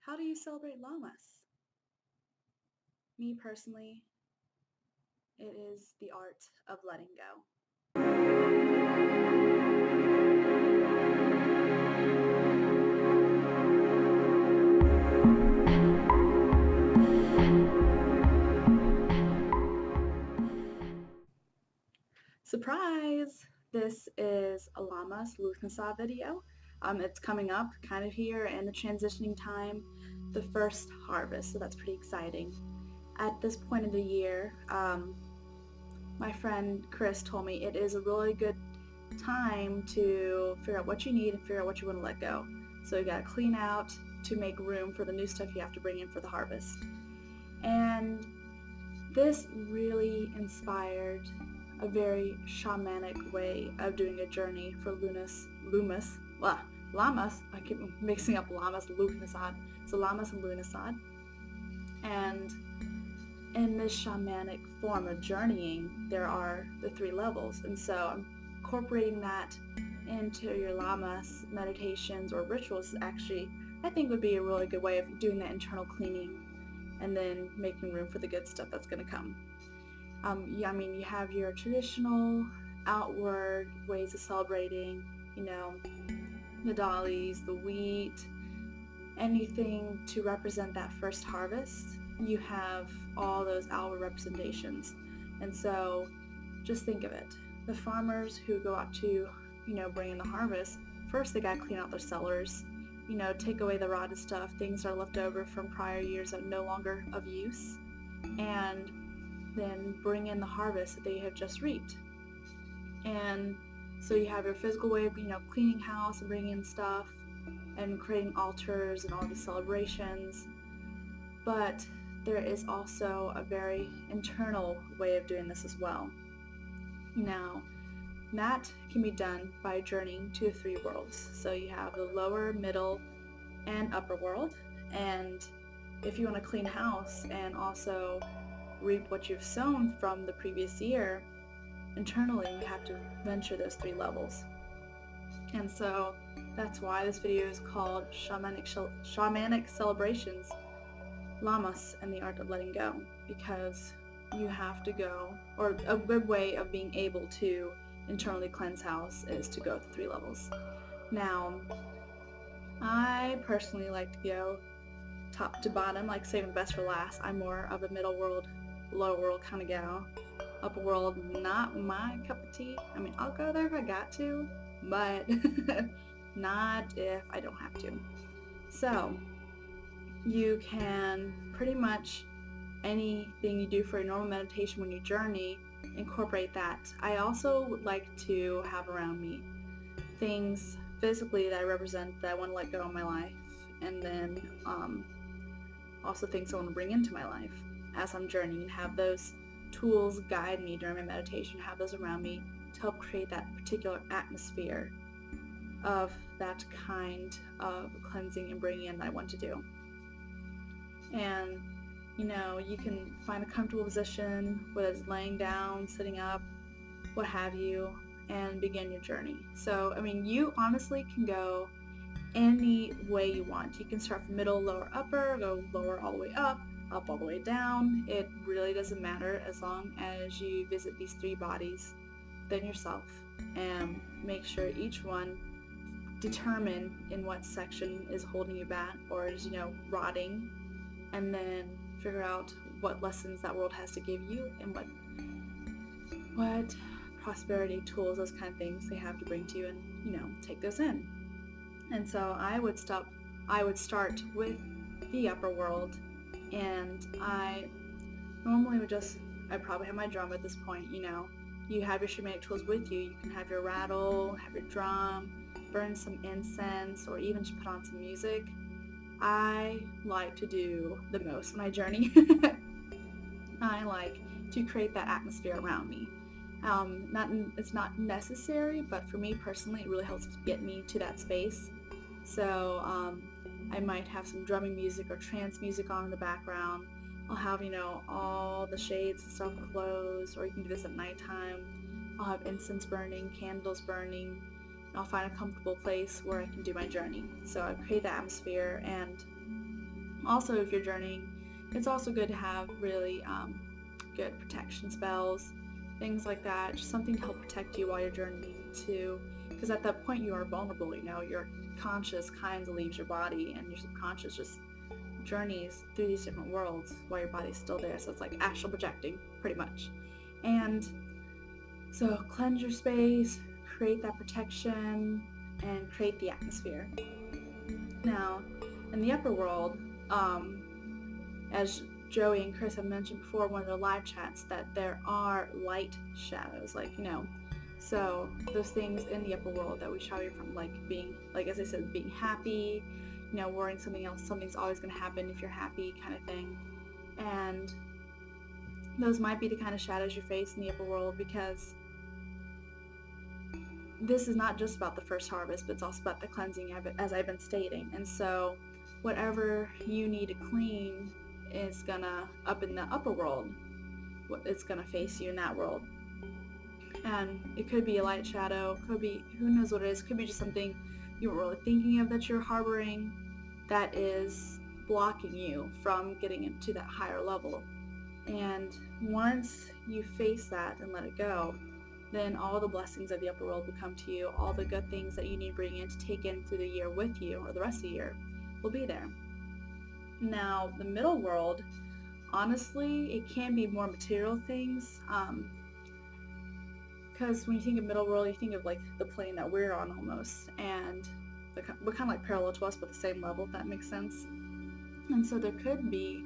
How do you celebrate Lamas? Me personally, it is the art of letting go. Surprise! This is a Lamas Lugnasa video. It's coming up kind of here in the transitioning time, the first harvest, so that's pretty exciting. At this point of the year, my friend Chris told me it is a really good time to figure out what you need and figure out what you want to let go. So you gotta clean out to make room for the new stuff you have to bring in for the harvest. And this really inspired a very shamanic way of doing a journey for Lamas. I keep mixing up Lamas, Lugnasad. So Lamas and Lugnasad. And in this shamanic form of journeying, there are the 3 levels. And so I'm incorporating that into your Lamas meditations or rituals actually, I think would be a really good way of doing that internal cleaning and then making room for the good stuff that's going to come. You have your traditional outward ways of celebrating, the dollies, the wheat, anything to represent that first harvest. You have all those outward representations. And so just think of it. The farmers who go out to, bring in the harvest, first they gotta clean out their cellars, take away the rotted stuff, things that are left over from prior years that are no longer of use, and then bring in the harvest that they have just reaped. And so you have your physical way of, cleaning house and bringing in stuff and creating altars and all these celebrations. But there is also a very internal way of doing this as well. Now, that can be done by journeying to the 3 worlds. So you have the lower, middle, and upper world. And if you want to clean house and also reap what you've sown from the previous year, internally you have to venture those 3 levels. And so that's why this video is called Shamanic Celebrations, Lamas and the Art of Letting Go, because you have to go, or a good way of being able to internally cleanse house is to go through 3 levels. Now, I personally like to go top to bottom, like saving the best for last. I'm more of a middle world, lower world kind of gal. Upper world, not my cup of tea. I'll go there if I got to, but not if I don't have to. So you can pretty much anything you do for a normal meditation when you journey, incorporate that. I also would like to have around me things physically that I represent that I want to let go in my life, and then also things I want to bring into my life as I'm journeying, and have those tools guide me during my meditation, have those around me to help create that particular atmosphere of that kind of cleansing and bringing in that I want to do. And you can find a comfortable position, whether it's laying down, sitting up, what have you, and begin your journey. So you honestly can go any way you want. You can start from middle, lower, upper, go lower all the way up all the way down. It really doesn't matter as long as you visit these 3 bodies within yourself and make sure each one determine in what section is holding you back or is rotting, and then figure out what lessons that world has to give you and what prosperity tools, those kind of things they have to bring to you, and take those in. And so I would start with the upper world, and I normally I'd probably have my drum at this point. You have your shamanic tools with you. You can have your rattle, have your drum, burn some incense, or even just put on some music. I like to do the most when I journey. I like to create that atmosphere around me. It's not necessary, but for me personally, it really helps get me to that space. So I might have some drumming music or trance music on in the background. I'll have, all the shades and stuff closed, or you can do this at nighttime. I'll have incense burning, candles burning. I'll find a comfortable place where I can do my journey. So I create the atmosphere, and Also, if you're journeying, it's also good to have really good protection spells, things like that, just something to help protect you while you're journeying too, because at that point you are vulnerable, your conscious kind of leaves your body and your subconscious just journeys through these different worlds while your body's still there, so it's like astral projecting, pretty much. And so cleanse your space, create that protection, and create the atmosphere. Now, in the upper world, as Joey and Chris have mentioned before in one of their live chats, that there are light shadows, so those things in the upper world that we shy away from, being, as I said, being happy, worrying something's always going to happen if you're happy kind of thing. And those might be the kind of shadows you face in the upper world, because this is not just about the first harvest, but it's also about the cleansing of it, as I've been stating. And so whatever you need to clean is gonna, up in the upper world, it's gonna face you in that world. And it could be a light shadow, could be, who knows what it is, could be just something you weren't really thinking of that you're harboring that is blocking you from getting into that higher level. And once you face that and let it go, then all the blessings of the upper world will come to you. All the good things that you need to bring in to take in through the year with you, or the rest of the year, will be there. Now, the middle world, honestly, it can be more material things, because when you think of middle world, you think of the plane that we're on almost, and we're kind of parallel to us, but the same level, if that makes sense. And so there could be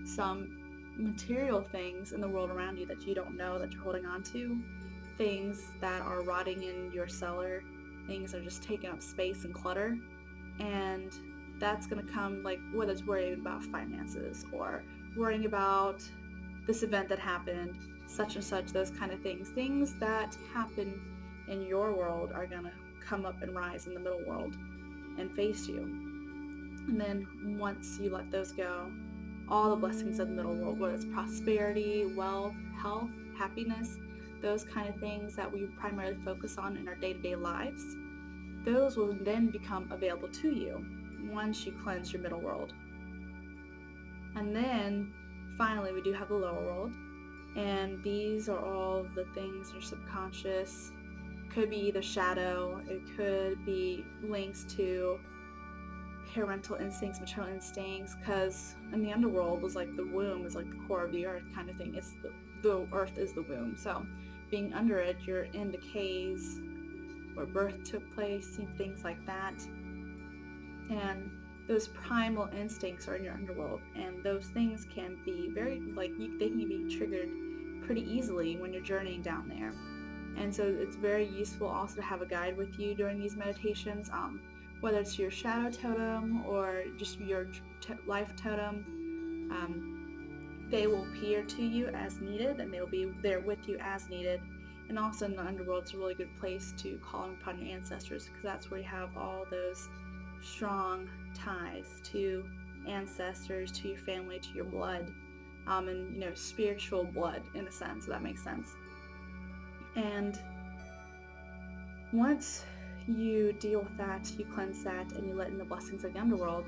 some material things in the world around you that you don't know that you're holding on to, things that are rotting in your cellar, things that are just taking up space and clutter, and that's going to come, whether it's worrying about finances or worrying about this event that happened, such and such, those kind of things that happen in your world are going to come up and rise in the middle world and face you. And then once you let those go, all the blessings of the middle world, whether it's prosperity, wealth, health, happiness, those kind of things that we primarily focus on in our day-to-day lives, those will then become available to you once you cleanse your middle world. And then finally we do have the lower world, and these are all the things in your subconscious. Could be either shadow, it could be links to parental instincts, maternal instincts, because in the underworld is the womb is the core of the earth kind of thing. It's the earth is the womb, so being under it, you're in the caves where birth took place, things like that. And those primal instincts are in your underworld, and those things can be very, they can be triggered pretty easily when you're journeying down there. And so it's very useful also to have a guide with you during these meditations, whether it's your shadow totem or just your life totem. They will appear to you as needed, and they will be there with you as needed. And also in the underworld, it's a really good place to call upon your ancestors, because that's where you have all those strong ties to ancestors, to your family, to your blood, and spiritual blood in a sense, if that makes sense. And once you deal with that, you cleanse that, and you let in the blessings of the underworld,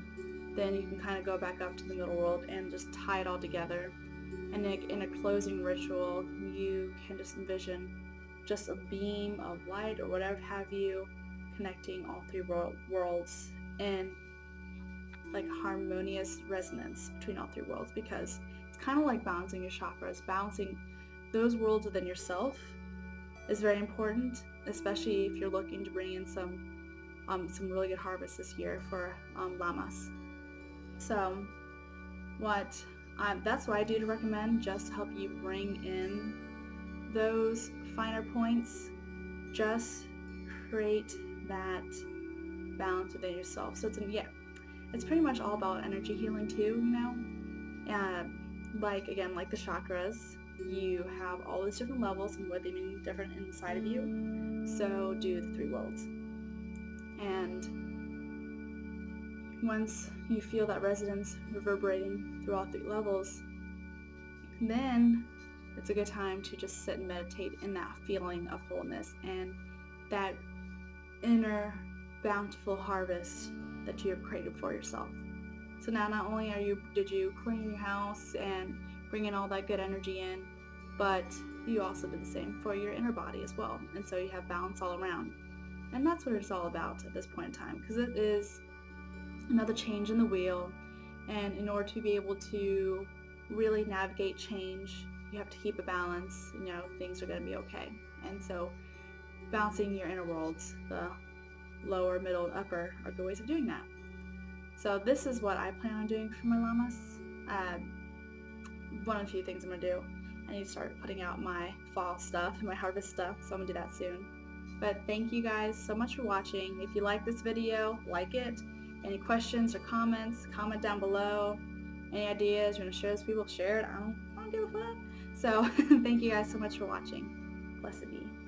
then you can kind of go back up to the middle world and just tie it all together. And in a closing ritual, you can just envision just a beam of light or whatever have you, connecting all three worlds in harmonious resonance between all three worlds, because it's kind of like balancing your chakras. Balancing those worlds within yourself is very important, especially if you're looking to bring in some really good harvest this year for Lamas. So that's what I do to recommend, just to help you bring in those finer points, just create that balance within yourself. So it's pretty much all about energy healing too, again, like the chakras, you have all those different levels and what they mean different inside of you. So do the three worlds. And once you feel that resonance reverberating through all three levels, then it's a good time to just sit and meditate in that feeling of wholeness and that inner bountiful harvest that you have created for yourself. So now not only did you clean your house and bring in all that good energy in, but you also did the same for your inner body as well. And so you have balance all around. And that's what it's all about at this point in time, because it is another change in the wheel. And in order to be able to really navigate change, you have to keep a balance. Things are going to be okay. And so balancing your inner worlds, the lower, middle, and upper, are good ways of doing that. So this is what I plan on doing for my llamas. One of the few things I'm going to do, I need to start putting out my fall stuff and my harvest stuff, so I'm going to do that soon. But thank you guys so much for watching. If you like this video, like it. Any questions or comments, comment down below. Any ideas, you want to share this with people, share it. I don't give a fuck. So thank you guys so much for watching. Blessed be.